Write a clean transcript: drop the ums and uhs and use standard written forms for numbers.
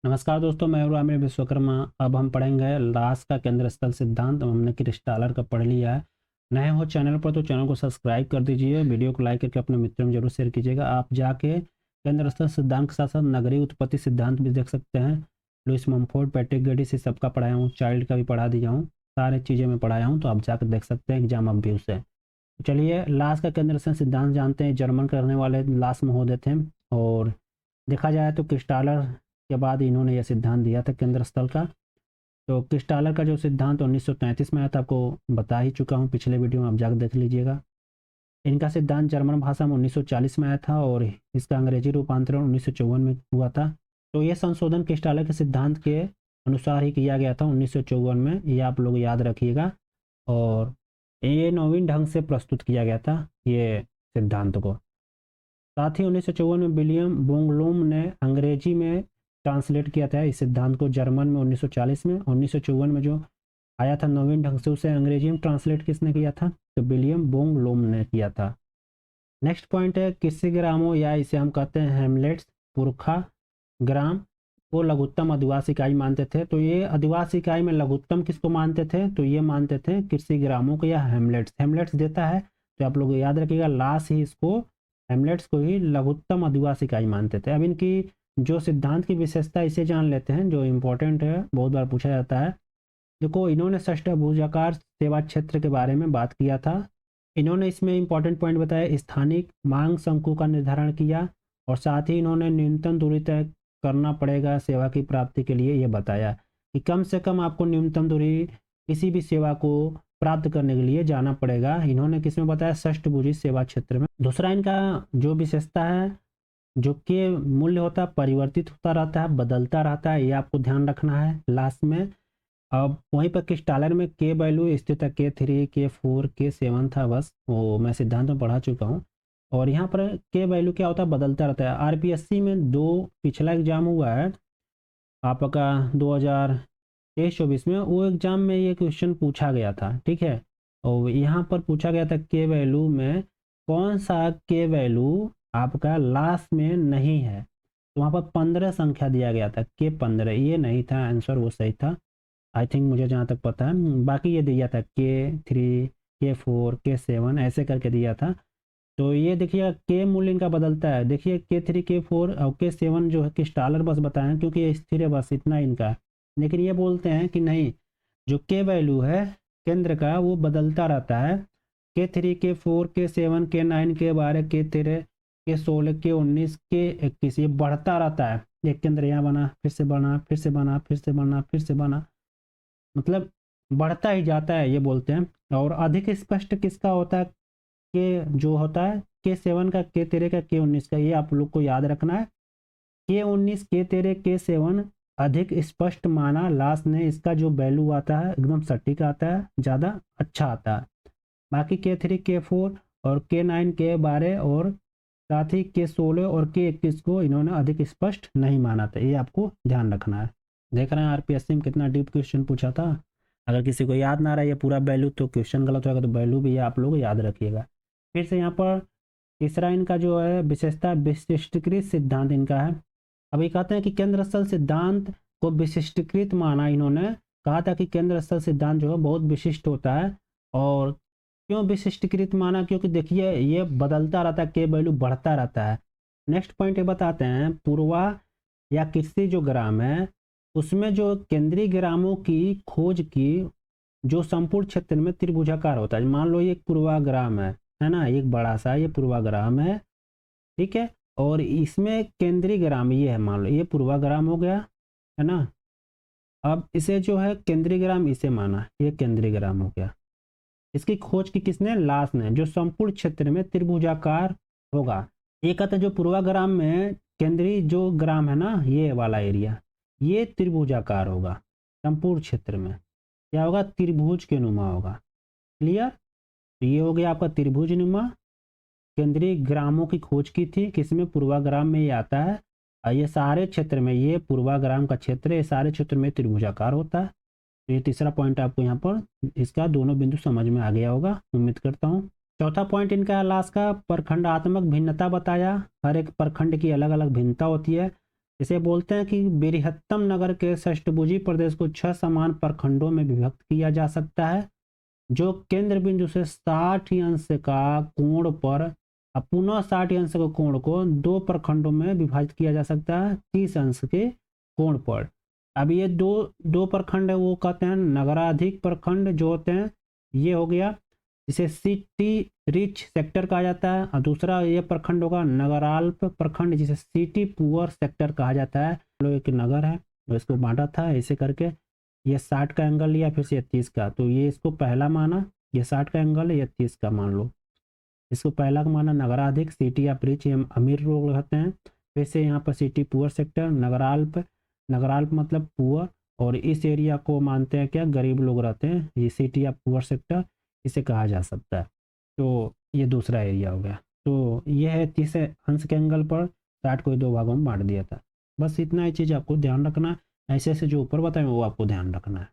नमस्कार दोस्तों, मैं हूं आमिर विश्वकर्मा। अब हम पढ़ेंगे लास का केंद्र स्थल सिद्धांत। हमने क्रिस्टालर का पढ़ लिया है। नए हो चैनल पर तो चैनल को सब्सक्राइब कर दीजिए, वीडियो को लाइक करके अपने मित्रों में जरूर शेयर कीजिएगा। आप जाके केंद्र स्थल सिद्धांत के साथ साथ नगरीय उत्पत्ति सिद्धांत भी देख सकते हैं। लुईस मम्फोर्ड, पैट्रिक गेडिस, से सबका पढ़ाया हूँ, चाइल्ड का भी पढ़ा दिया हूँ, सारी चीज़ें मैं पढ़ाया हूँ, तो आप जाकर देख सकते हैं एग्जाम अब भी उसे। चलिए लास का केंद्र स्थल सिद्धांत जानते हैं। जर्मन करने वाले लास महोदय थे, और देखा जाए तो क्रिस्टालर के बाद इन्होंने यह सिद्धांत दिया था केंद्र स्थल का। तो क्रिस्टालर का जो सिद्धांत 1933 में आया था, आपको बता ही चुका हूँ पिछले वीडियो में, आप जाकर देख लीजिएगा। इनका सिद्धांत जर्मन भाषा में 1940 में आया था, और इसका अंग्रेजी रूपांतरण 1954 में हुआ था। तो ये संशोधन क्रिस्टालर के सिद्धांत के अनुसार ही किया गया था 1954 में, ये आप लोग याद रखिएगा। और ये नवीन ढंग से प्रस्तुत किया गया था ये सिद्धांत को। साथ ही 1954 में विलियम बोंगलूम ने अंग्रेजी में ट्रांसलेट किया था इस सिद्धांत को जर्मन में 1940 में। 1954 में जो आया था नवीन ढंग से, उसे अंग्रेजी में ट्रांसलेट किसने किया था? तो विलियम बोंगलूम ने किया था। नेक्स्ट पॉइंट है किसी ग्रामों, या इसे हम कहते हैं हेमलेट्स, पुरखा ग्राम को लघुत्तम आदिवासी इकाई मानते थे। तो ये आदिवासी इकाई में लघुत्तम किसको मानते थे? तो ये मानते थे कृषि ग्रामों को या हेमलेट्स। हेमलेट्स देता है तो आप लोग याद रखिएगा, लास ही इसको हेमलेट्स को ही लघुत्तम आदिवासी इकाई मानते थे। अब इनकी जो सिद्धांत की विशेषता इसे जान लेते हैं, जो इम्पोर्टेंट है, बहुत बार पूछा जाता है। देखो, इन्होंने षष्ठभुजाकार सेवा क्षेत्र के बारे में बात किया था। इन्होंने इसमें इंपॉर्टेंट पॉइंट बताया, स्थानिक मांग शंकु का निर्धारण किया, और साथ ही इन्होंने न्यूनतम दूरी तय करना पड़ेगा सेवा की प्राप्ति के लिए। ये बताया कि कम से कम आपको न्यूनतम दूरी किसी भी सेवा को प्राप्त करने के लिए जाना पड़ेगा। इन्होंने किसमें बताया? षष्ठभुजी सेवा क्षेत्र में। दूसरा इनका जो विशेषता है, जो के मूल्य होता है परिवर्तित होता रहता है, बदलता रहता है, ये आपको ध्यान रखना है लास्ट में। अब वहीं पर क्रिस्टालर में के वैल्यू स्थित है, K3, K4, K7 था, बस वो मैं सिद्धांत में पढ़ा चुका हूँ। और यहाँ पर के वैल्यू क्या होता है? बदलता रहता है। आरपीएससी में दो पिछला एग्जाम हुआ है आपका 2023-24 में, वो एग्जाम में ये क्वेश्चन पूछा गया था, ठीक है। और यहाँ पर पूछा गया था के वैल्यू में कौन सा के वैल्यू आपका लास्ट में नहीं है। तो वहाँ पर 15 संख्या दिया गया था, K15, ये नहीं था आंसर, वो सही था आई थिंक, मुझे जहाँ तक पता है। बाकी ये दिया था K3, K4, K7 ऐसे करके दिया था। तो ये देखिए के मूल्य इनका बदलता है। देखिए K3, K4 और K7 जो है क्रिस्टालर बस बताएं, क्योंकि ये स्थिर है, बस इतना इनका। लेकिन ये बोलते हैं कि नहीं, जो के वैल्यू है केंद्र का वो बदलता रहता है। K3, K4, K7, K9, K12, K13, K16, K19, K21, ये बढ़ता रहता है। एक केंद्र यहाँ बना, फिर से बना, फिर से बना, फिर से बना, फिर से बना, मतलब बढ़ता ही जाता है, ये बोलते हैं। और अधिक स्पष्ट किसका होता है? के जो होता है K7 का, K13 का, K19 का, ये आप लोग को याद रखना है। K19, K13, K7 अधिक स्पष्ट माना लास्ट ने। इसका जो वैल्यू आता है एकदम सटीक आता है, ज़्यादा अच्छा आता है। बाकी K3, K4 और K9, K12 और साथ ही K16 और K21 को इन्होंने अधिक स्पष्ट नहीं माना था, ये आपको ध्यान रखना है। देख रहे हैं आरपीएससी में कितना डीप क्वेश्चन पूछा था। अगर किसी को याद ना रहा ये पूरा वैल्यू तो क्वेश्चन गलत होगा, तो वैल्यू भी ये आप लोग याद रखिएगा। फिर से यहाँ पर तीसरा इनका जो है विशेषता, विशिष्टीकृत सिद्धांत इनका है। अभी कहते हैं कि केंद्र स्थल सिद्धांत को विशिष्टीकृत माना। इन्होंने कहा था कि केंद्र स्थल सिद्धांत जो है बहुत विशिष्ट होता है। और क्यों विशिष्टीकृत माना? क्योंकि देखिए ये बदलता रहता है, के वैल्यू बढ़ता रहता है। नेक्स्ट पॉइंट ये बताते हैं, पूर्वा या कृषि जो ग्राम है उसमें जो केंद्रीय ग्रामों की खोज की, जो संपूर्ण क्षेत्र में त्रिभुजाकार होता है। मान लो ये एक पूर्वाग्राम है ना, एक बड़ा सा ये पूर्वाग्राम है, ठीक है। और इसमें केंद्रीय ग्राम ये है, मान लो ये पूर्वाग्राम हो गया, है ना। अब इसे जो है केंद्रीय ग्राम इसे माना, ये केंद्रीय ग्राम हो गया। इसकी खोज की किसने? लास ने, जो संपूर्ण क्षेत्र में त्रिभुजाकार होगा। ये कहते हैं जो पूर्वाग्राम में केंद्रीय जो ग्राम है ना, ये वाला एरिया, ये त्रिभुजाकार होगा। संपूर्ण क्षेत्र में क्या होगा? त्रिभुज के नुमा होगा। क्लियर? तो ये हो गया आपका त्रिभुज नुमा। केंद्रीय ग्रामों की खोज की थी, किसमें? पूर्वाग्राम में ये आता है। और ये सारे क्षेत्र में, ये पूर्वाग्राम का क्षेत्र है, ये सारे क्षेत्र में त्रिभुजाकार होता है। तो ये तीसरा पॉइंट आपको यहाँ पर इसका दोनों बिंदु समझ में आ गया होगा, उम्मीद करता हूँ। चौथा पॉइंट इनका लास्ट का, प्रखंडात्मक भिन्नता बताया। हर एक प्रखंड की अलग अलग भिन्नता होती है। इसे बोलते हैं कि बृहत्तम नगर के षष्ठभुजी प्रदेश को 6 समान प्रखंडों में विभक्त किया जा सकता है, जो केंद्र बिंदु से 60 अंश का कोण पर, अब पुनः 60 अंश के कोण को 2 प्रखंडों में विभाजित किया जा सकता है 30 अंश के कोण पर। अब ये दो प्रखंड है, वो कहते हैं नगराधिक प्रखंड जो होते हैं, ये हो गया, इसे सिटी रिच सेक्टर कहा जाता है। और दूसरा ये प्रखंड होगा नगराल्प प्रखंड, जिसे सिटी पुअर सेक्टर कहा जाता है। एक नगर है, इसको बांटा था ऐसे करके, ये 60 का एंगल लिया, फिर से 30 का, तो ये इसको पहला माना, ये 60 का एंगल है, ये 30 का मान लो। इसको पहला का माना नगराधिक, सिटी ऑफ रिच, ये अमीर लोग रहते हैं। फिर से यहाँ पर सिटी पुअर सेक्टर, नगराल्प, नगराल्प मतलब पुअर, और इस एरिया को मानते हैं क्या, गरीब लोग रहते हैं, ये सिटी ऑफ पुअर सेक्टर इसे कहा जा सकता है। तो ये दूसरा एरिया हो गया। तो ये है 30 अंश के एंगल पर 60 को 2 भागों में बांट दिया था। बस इतना ही चीज़ आपको ध्यान रखना है। ऐसे ऐसे जो ऊपर बताएं वो आपको ध्यान रखना है।